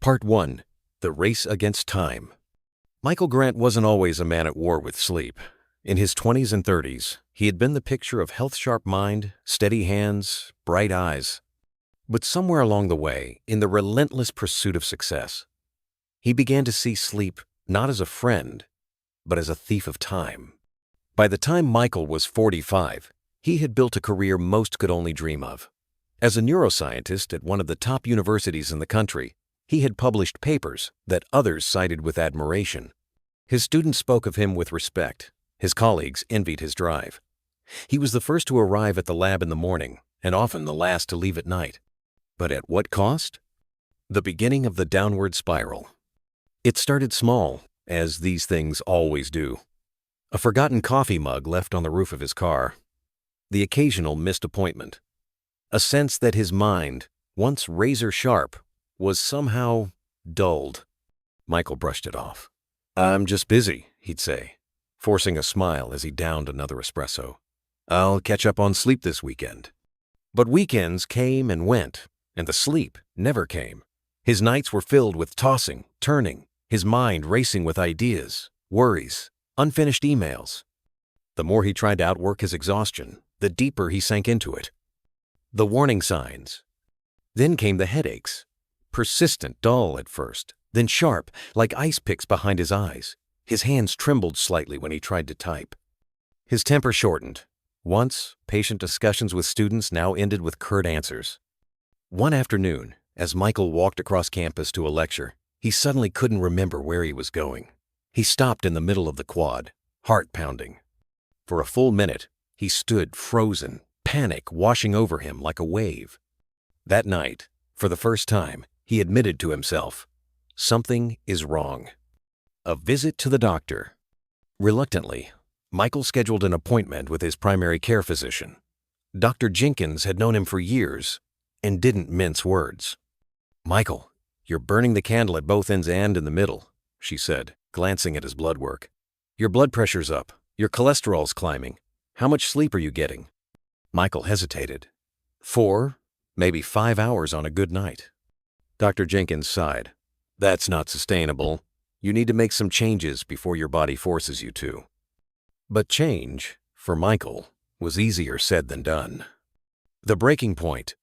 Part 1. The Race Against Time. Michael Grant wasn't always a man at war with sleep. In his 20s and 30s, he had been the picture of health-sharp mind, steady hands, bright eyes. But somewhere along the way, in the relentless pursuit of success, he began to see sleep not as a friend, but as a thief of time. By the time Michael was 45, he had built a career most could only dream of. As a neuroscientist at one of the top universities in the country, he had published papers that others cited with admiration. His students spoke of him with respect. His colleagues envied his drive. He was the first to arrive at the lab in the morning, and often the last to leave at night. But at what cost? The beginning of the downward spiral. It started small, as these things always do. A forgotten coffee mug left on the roof of his car. The occasional missed appointment. A sense that his mind, once razor-sharp, was somehow dulled. Michael brushed it off. "I'm just busy," he'd say, forcing a smile as he downed another espresso. "I'll catch up on sleep this weekend." But weekends came and went, and the sleep never came. His nights were filled with tossing, turning, his mind racing with ideas, worries, unfinished emails. The more he tried to outwork his exhaustion, the deeper he sank into it. The warning signs. Then came the headaches. Persistent, dull at first, then sharp, like ice picks behind his eyes. His hands trembled slightly when he tried to type. His temper shortened. Once, patient discussions with students now ended with curt answers. One afternoon, as Michael walked across campus to a lecture, he suddenly couldn't remember where he was going. He stopped in the middle of the quad, heart pounding. For a full minute, he stood frozen, panic washing over him like a wave. That night, for the first time, he admitted to himself, something is wrong. A visit to the doctor. Reluctantly, Michael scheduled an appointment with his primary care physician. Dr. Jenkins had known him for years and didn't mince words. "Michael, you're burning the candle at both ends and in the middle," she said, glancing at his blood work. "Your blood pressure's up. Your cholesterol's climbing. How much sleep are you getting?" Michael hesitated. 4, maybe 5 hours on a good night. Dr. Jenkins sighed. "That's not sustainable. You need to make some changes before your body forces you to." But change, for Michael, was easier said than done. The breaking point.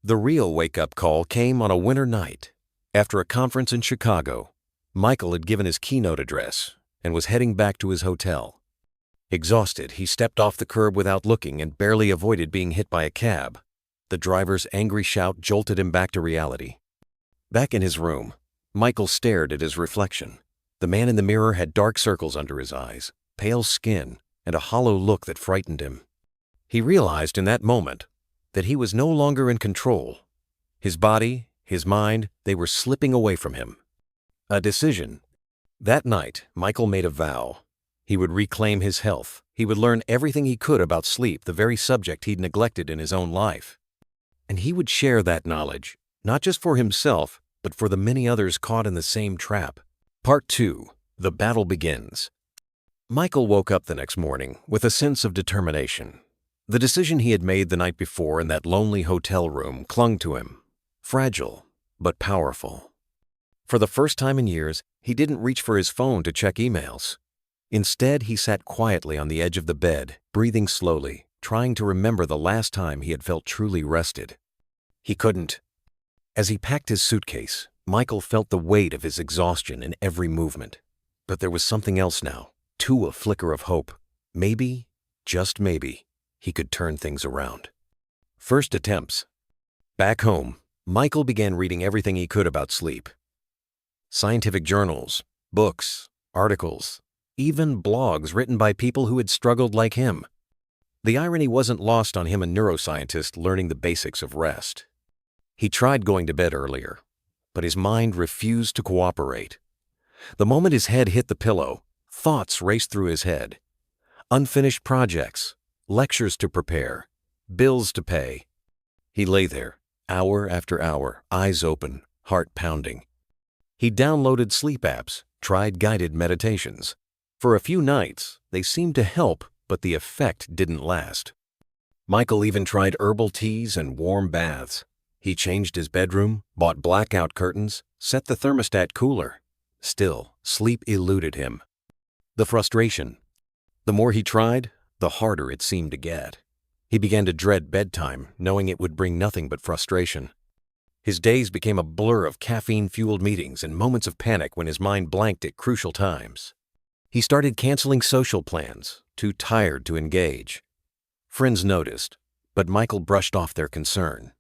The real wake-up call came on a winter night. After a conference in Chicago, Michael had given his keynote address and was heading back to his hotel. Exhausted, he stepped off the curb without looking and barely avoided being hit by a cab. The driver's angry shout jolted him back to reality. Back in his room, Michael stared at his reflection. The man in the mirror had dark circles under his eyes, pale skin, and a hollow look that frightened him. He realized in that moment that he was no longer in control. His body, his mind, they were slipping away from him. A decision. That night, Michael made a vow. He would reclaim his health. He would learn everything he could about sleep, the very subject he'd neglected in his own life. And he would share that knowledge, not just for himself, but for the many others caught in the same trap. Part 2. The battle begins. Michael woke up the next morning with a sense of determination. The decision he had made the night before in that lonely hotel room clung to him, fragile but powerful. For the first time in years, he didn't reach for his phone to check emails. Instead, he sat quietly on the edge of the bed, breathing slowly, trying to remember the last time he had felt truly rested. He couldn't. As he packed his suitcase, Michael felt the weight of his exhaustion in every movement. But there was something else now, too, a flicker of hope. Maybe, just maybe, he could turn things around. First attempts. Back home, Michael began reading everything he could about sleep. Scientific journals, books, articles, even blogs written by people who had struggled like him. The irony wasn't lost on him, a neuroscientist learning the basics of rest. He tried going to bed earlier, but his mind refused to cooperate. The moment his head hit the pillow, thoughts raced through his head. Unfinished projects, lectures to prepare, bills to pay. He lay there, hour after hour, eyes open, heart pounding. He downloaded sleep apps, tried guided meditations. For a few nights, they seemed to help, but the effect didn't last. Michael even tried herbal teas and warm baths. He changed his bedroom, bought blackout curtains, set the thermostat cooler. Still, sleep eluded him. The frustration. The more he tried, the harder it seemed to get. He began to dread bedtime, knowing it would bring nothing but frustration. His days became a blur of caffeine-fueled meetings and moments of panic when his mind blanked at crucial times. He started canceling social plans, too tired to engage. Friends noticed, but Michael brushed off their concern.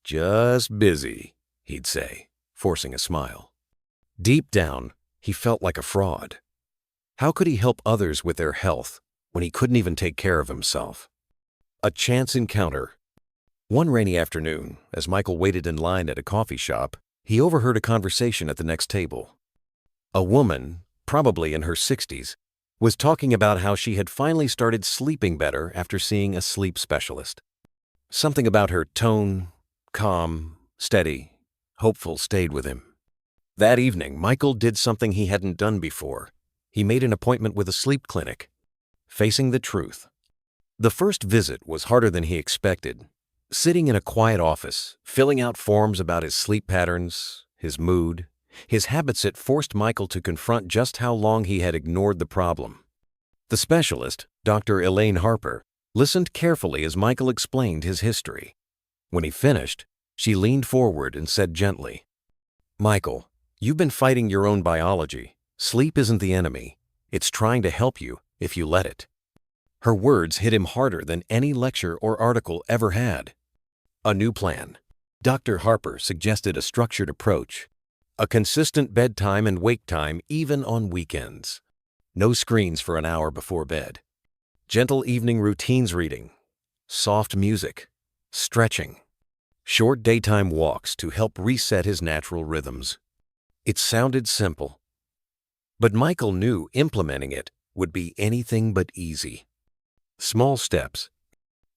"Just busy," he'd say, forcing a smile. Deep down, he felt like a fraud. How could he help others with their health when he couldn't even take care of himself? A chance encounter. One rainy afternoon, as Michael waited in line at a coffee shop, he overheard a conversation at the next table. A woman, probably in her 60s, was talking about how she had finally started sleeping better after seeing a sleep specialist. Something about her tone, calm, steady, hopeful, stayed with him. That evening, Michael did something he hadn't done before. He made an appointment with a sleep clinic. Facing the truth. The first visit was harder than he expected. Sitting in a quiet office, filling out forms about his sleep patterns, his mood, his habits, it forced Michael to confront just how long he had ignored the problem. The specialist, Dr. Elaine Harper, listened carefully as Michael explained his history. When he finished, she leaned forward and said gently, "Michael, you've been fighting your own biology. Sleep isn't the enemy. It's trying to help you if you let it." Her words hit him harder than any lecture or article ever had. A new plan. Dr. Harper suggested a structured approach. A consistent bedtime and wake time even on weekends. No screens for an hour before bed. Gentle evening routines reading. Soft music. Stretching. Short daytime walks to help reset his natural rhythms. It sounded simple. But Michael knew implementing it would be anything but easy. Small steps.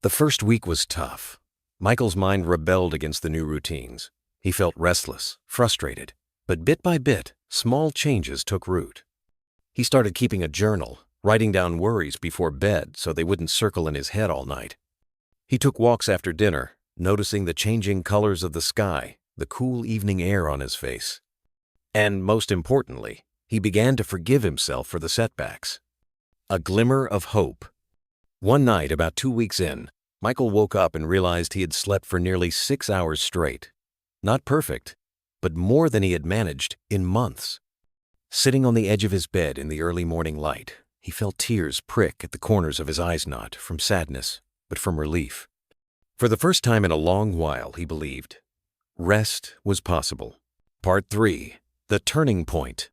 The first week was tough. Michael's mind rebelled against the new routines. He felt restless, frustrated, but bit by bit, small changes took root. He started keeping a journal, writing down worries before bed so they wouldn't circle in his head all night. He took walks after dinner, noticing the changing colors of the sky, the cool evening air on his face. And most importantly, he began to forgive himself for the setbacks. A glimmer of hope. One night, about 2 weeks in, Michael woke up and realized he had slept for nearly 6 hours straight. Not perfect, but more than he had managed in months. Sitting on the edge of his bed in the early morning light, he felt tears prick at the corners of his eyes, not from sadness, but from relief. For the first time in a long while, he believed rest was possible. Part 3. The Turning Point.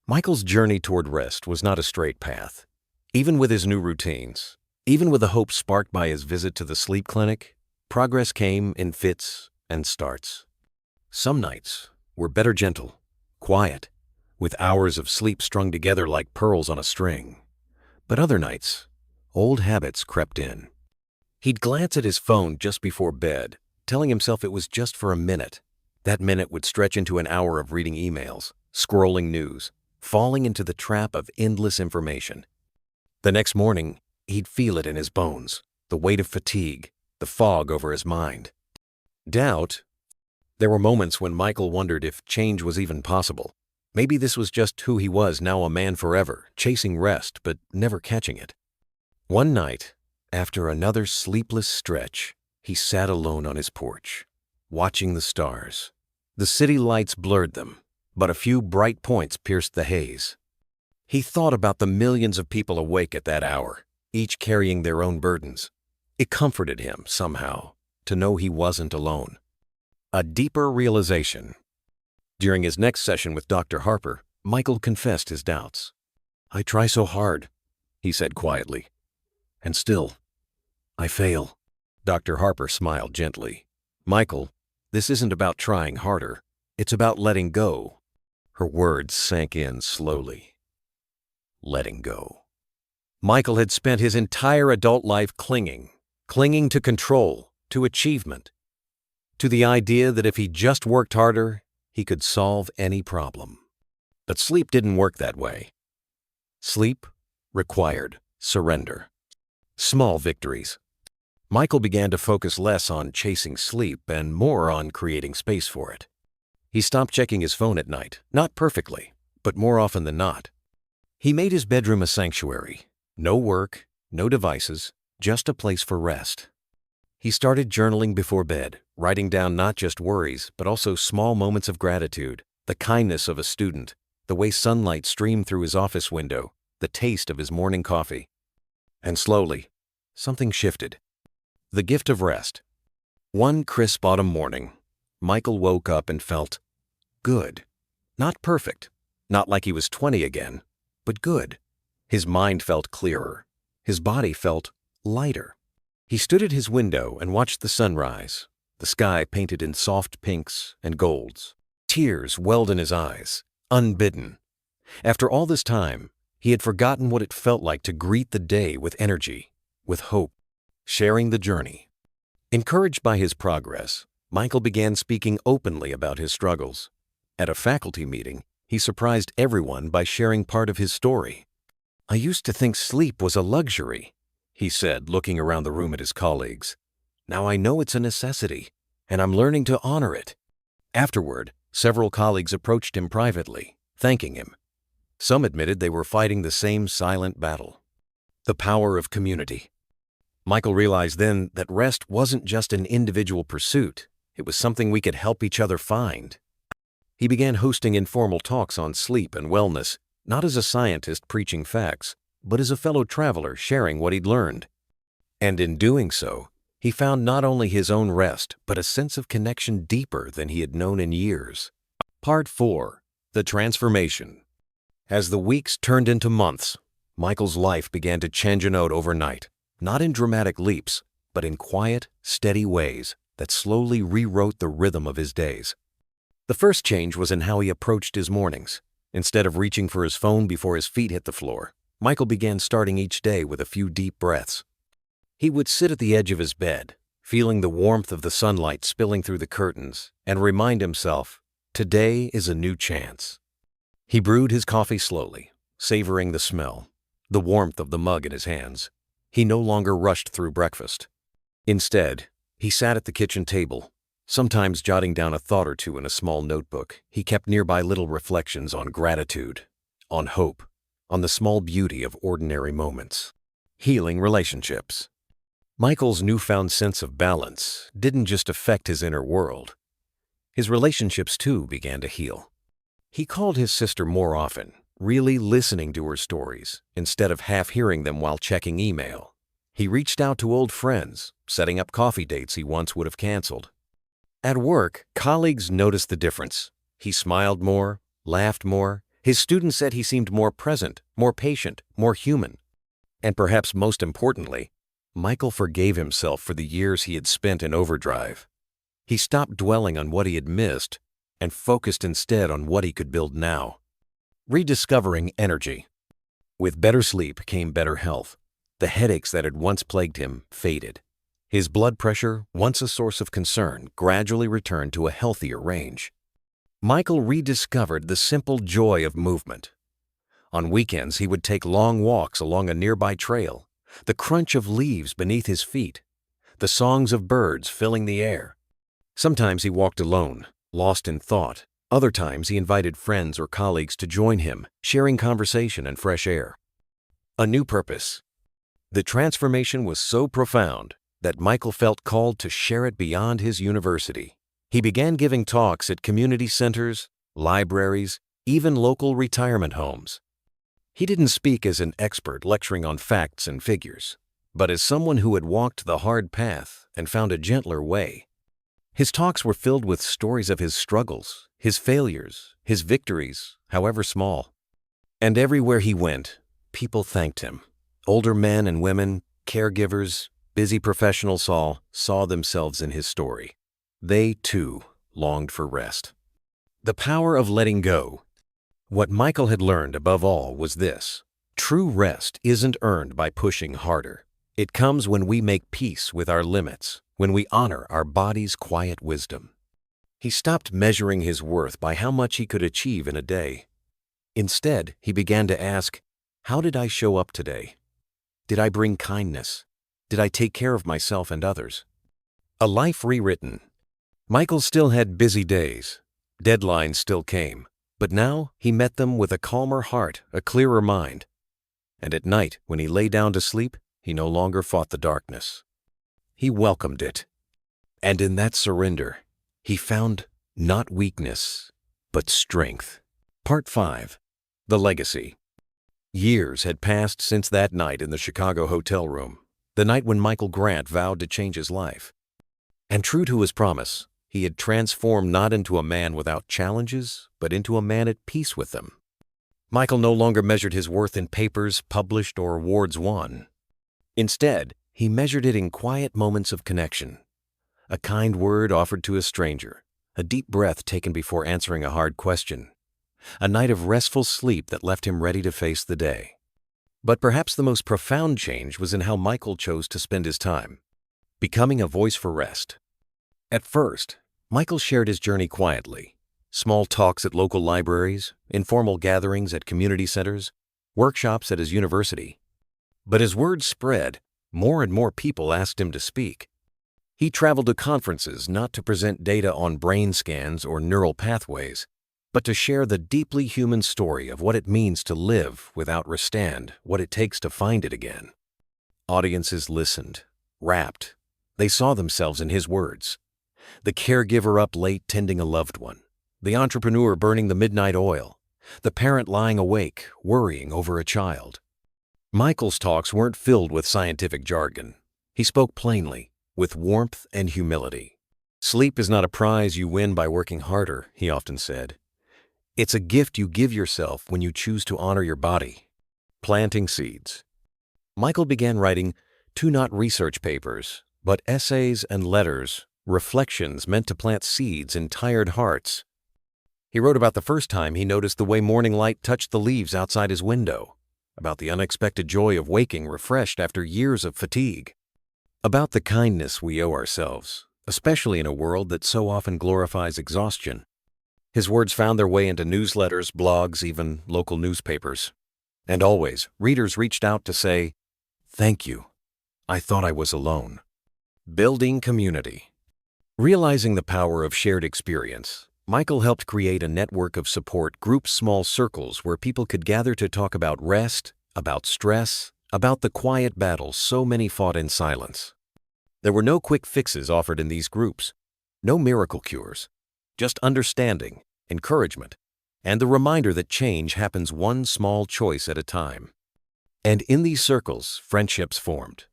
Michael's journey toward rest was not a straight path. Even with his new routines, even with the hope sparked by his visit to the sleep clinic, progress came in fits and starts. Some nights were better gentle, quiet, with hours of sleep strung together like pearls on a string. But other nights, old habits crept in. He'd glance at his phone just before bed, telling himself it was just for a minute. That minute would stretch into an hour of reading emails, scrolling news, falling into the trap of endless information. The next morning, he'd feel it in his bones, the weight of fatigue, the fog over his mind. Doubt. There were moments when Michael wondered if change was even possible. Maybe this was just who he was, now a man forever, chasing rest but never catching it. One night, after another sleepless stretch, he sat alone on his porch, watching the stars. The city lights blurred them, but a few bright points pierced the haze. He thought about the millions of people awake at that hour, each carrying their own burdens. It comforted him, somehow, to know he wasn't alone. A deeper realization. During his next session with Dr. Harper, Michael confessed his doubts. "I try so hard," he said quietly, "and still, I fail." Dr. Harper smiled gently. "Michael, this isn't about trying harder. It's about letting go." Her words sank in slowly. Letting go. Michael had spent his entire adult life clinging to control, to achievement, to the idea that if he just worked harder, he could solve any problem. But sleep didn't work that way. Sleep required surrender. Small victories. Michael began to focus less on chasing sleep and more on creating space for it. He stopped checking his phone at night, not perfectly, but more often than not. He made his bedroom a sanctuary. No work, no devices, just a place for rest. He started journaling before bed, writing down not just worries, but also small moments of gratitude, the kindness of a student, the way sunlight streamed through his office window, the taste of his morning coffee. And slowly, something shifted. The gift of rest. One crisp autumn morning, Michael woke up and felt good. Not perfect, not like he was 20 again, but good. His mind felt clearer. His body felt lighter. He stood at his window and watched the sunrise, the sky painted in soft pinks and golds. Tears welled in his eyes, unbidden. After all this time, he had forgotten what it felt like to greet the day with energy, with hope, sharing the journey. Encouraged by his progress, Michael began speaking openly about his struggles. At a faculty meeting, he surprised everyone by sharing part of his story. "I used to think sleep was a luxury," he said, looking around the room at his colleagues. "Now I know it's a necessity, and I'm learning to honor it." Afterward, several colleagues approached him privately, thanking him. Some admitted they were fighting the same silent battle. The power of community. Michael realized then that rest wasn't just an individual pursuit, it was something we could help each other find. He began hosting informal talks on sleep and wellness, not as a scientist preaching facts, but as a fellow traveler sharing what he'd learned. And in doing so, he found not only his own rest, but a sense of connection deeper than he had known in years. Part 4. The Transformation. As the weeks turned into months, Michael's life began to change a note overnight, not in dramatic leaps, but in quiet, steady ways that slowly rewrote the rhythm of his days. The first change was in how he approached his mornings. Instead of reaching for his phone before his feet hit the floor, Michael began starting each day with a few deep breaths. He would sit at the edge of his bed, feeling the warmth of the sunlight spilling through the curtains, and remind himself, today is a new chance. He brewed his coffee slowly, savoring the smell, the warmth of the mug in his hands. He no longer rushed through breakfast. Instead, he sat at the kitchen table, sometimes jotting down a thought or two in a small notebook. He kept nearby little reflections on gratitude, on hope, on the small beauty of ordinary moments. Healing relationships. Michael's newfound sense of balance didn't just affect his inner world. His relationships, too, began to heal. He called his sister more often, really listening to her stories instead of half hearing them while checking email. He reached out to old friends, setting up coffee dates he once would have canceled. At work, colleagues noticed the difference. He smiled more, laughed more. His students said he seemed more present, more patient, more human. And perhaps most importantly, Michael forgave himself for the years he had spent in overdrive. He stopped dwelling on what he had missed and focused instead on what he could build now. Rediscovering energy. With better sleep came better health. The headaches that had once plagued him faded. His blood pressure, once a source of concern, gradually returned to a healthier range. Michael rediscovered the simple joy of movement. On weekends, he would take long walks along a nearby trail, the crunch of leaves beneath his feet, the songs of birds filling the air. Sometimes he walked alone, lost in thought. Other times he invited friends or colleagues to join him, sharing conversation and fresh air. A new purpose. The transformation was so profound that Michael felt called to share it beyond his university. He began giving talks at community centers, libraries, even local retirement homes. He didn't speak as an expert lecturing on facts and figures, but as someone who had walked the hard path and found a gentler way. His talks were filled with stories of his struggles, his failures, his victories, however small. And everywhere he went, people thanked him. Older men and women, caregivers, busy professionals saw themselves in his story. They, too, longed for rest. The power of letting go. What Michael had learned above all was this: true rest isn't earned by pushing harder. It comes when we make peace with our limits, when we honor our body's quiet wisdom. He stopped measuring his worth by how much he could achieve in a day. Instead, he began to ask, how did I show up today? Did I bring kindness? Did I take care of myself and others? A life rewritten. Michael still had busy days. Deadlines still came. But now he met them with a calmer heart, a clearer mind. And at night, when he lay down to sleep, he no longer fought the darkness. He welcomed it. And in that surrender, he found not weakness, but strength. Part 5. The Legacy. Years had passed since that night in the Chicago hotel room, the night when Michael Grant vowed to change his life. And true to his promise, he had transformed not into a man without challenges, but into a man at peace with them. Michael no longer measured his worth in papers published or awards won. Instead, he measured it in quiet moments of connection. A kind word offered to a stranger, a deep breath taken before answering a hard question, a night of restful sleep that left him ready to face the day. But perhaps the most profound change was in how Michael chose to spend his time, becoming a voice for rest. At first, Michael shared his journey quietly. Small talks at local libraries, informal gatherings at community centers, workshops at his university. But as words spread, more and more people asked him to speak. He traveled to conferences not to present data on brain scans or neural pathways, but to share the deeply human story of what it means to live without restand, what it takes to find it again. Audiences listened, rapt. They saw themselves in his words. The caregiver up late tending a loved one, the entrepreneur burning the midnight oil, the parent lying awake, worrying over a child. Michael's talks weren't filled with scientific jargon. He spoke plainly, with warmth and humility. Sleep is not a prize you win by working harder, he often said. It's a gift you give yourself when you choose to honor your body. Planting seeds. Michael began writing not research papers, but essays and letters, reflections meant to plant seeds in tired hearts. He wrote about the first time he noticed the way morning light touched the leaves outside his window, about the unexpected joy of waking refreshed after years of fatigue, about the kindness we owe ourselves, especially in a world that so often glorifies exhaustion. His words found their way into newsletters, blogs, even local newspapers. And always, readers reached out to say, "Thank you. I thought I was alone." Building community. Realizing the power of shared experience, Michael helped create a network of support groups, small circles where people could gather to talk about rest, about stress, about the quiet battles so many fought in silence. There were no quick fixes offered in these groups, no miracle cures, just understanding, encouragement, and the reminder that change happens one small choice at a time. And in these circles, friendships formed.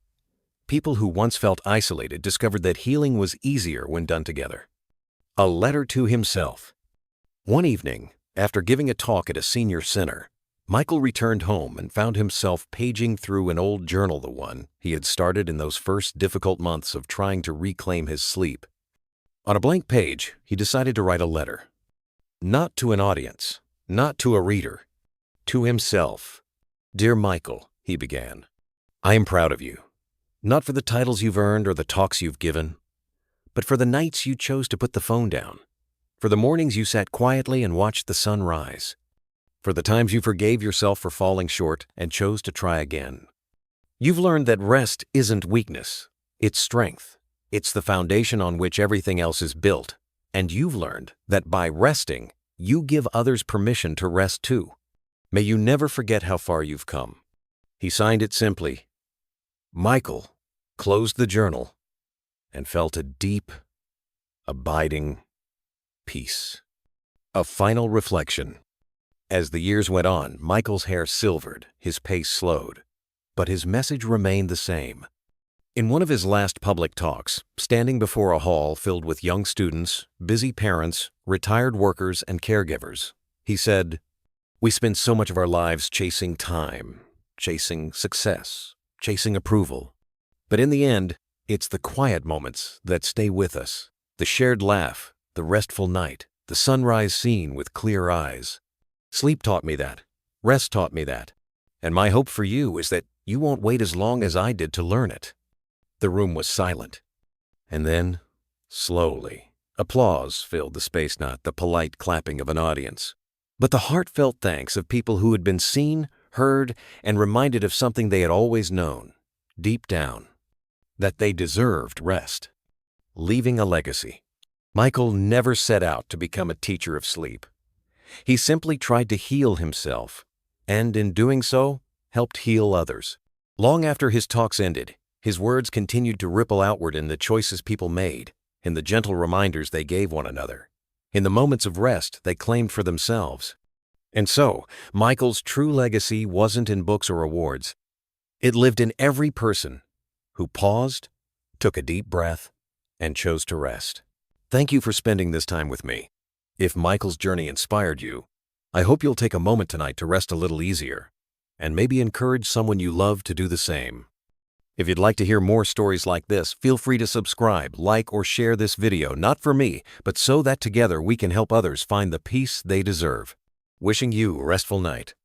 People who once felt isolated discovered that healing was easier when done together. A letter to himself. One evening, after giving a talk at a senior center, Michael returned home and found himself paging through an old journal, the one he had started in those first difficult months of trying to reclaim his sleep. On a blank page, he decided to write a letter. Not to an audience, not to a reader, to himself. "Dear Michael," he began, "I am proud of you. Not for the titles you've earned or the talks you've given, but for the nights you chose to put the phone down, for the mornings you sat quietly and watched the sun rise, for the times you forgave yourself for falling short and chose to try again. You've learned that rest isn't weakness, it's strength. It's the foundation on which everything else is built, and you've learned that by resting, you give others permission to rest too. May you never forget how far you've come." He signed it simply, Michael, closed the journal, and felt a deep, abiding peace. A final reflection. As the years went on, Michael's hair silvered, his pace slowed, but his message remained the same. In one of his last public talks, standing before a hall filled with young students, busy parents, retired workers, and caregivers, he said, "We spend so much of our lives chasing time, chasing success, chasing approval. But in the end, it's the quiet moments that stay with us, the shared laugh, the restful night, the sunrise seen with clear eyes. Sleep taught me that. Rest taught me that. And my hope for you is that you won't wait as long as I did to learn it." The room was silent. And then, slowly, applause filled the space, not the polite clapping of an audience, but the heartfelt thanks of people who had been seen, heard, and reminded of something they had always known, deep down. that they deserved rest. Leaving a legacy. Michael never set out to become a teacher of sleep. He simply tried to heal himself, and in doing so, helped heal others. Long after his talks ended, his words continued to ripple outward in the choices people made, in the gentle reminders they gave one another, in the moments of rest they claimed for themselves. And so, Michael's true legacy wasn't in books or awards. It lived in every person who paused, took a deep breath, and chose to rest. Thank you for spending this time with me. If Michael's journey inspired you, I hope you'll take a moment tonight to rest a little easier, and maybe encourage someone you love to do the same. If you'd like to hear more stories like this, feel free to subscribe, like, or share this video, not for me, but so that together we can help others find the peace they deserve. Wishing you a restful night.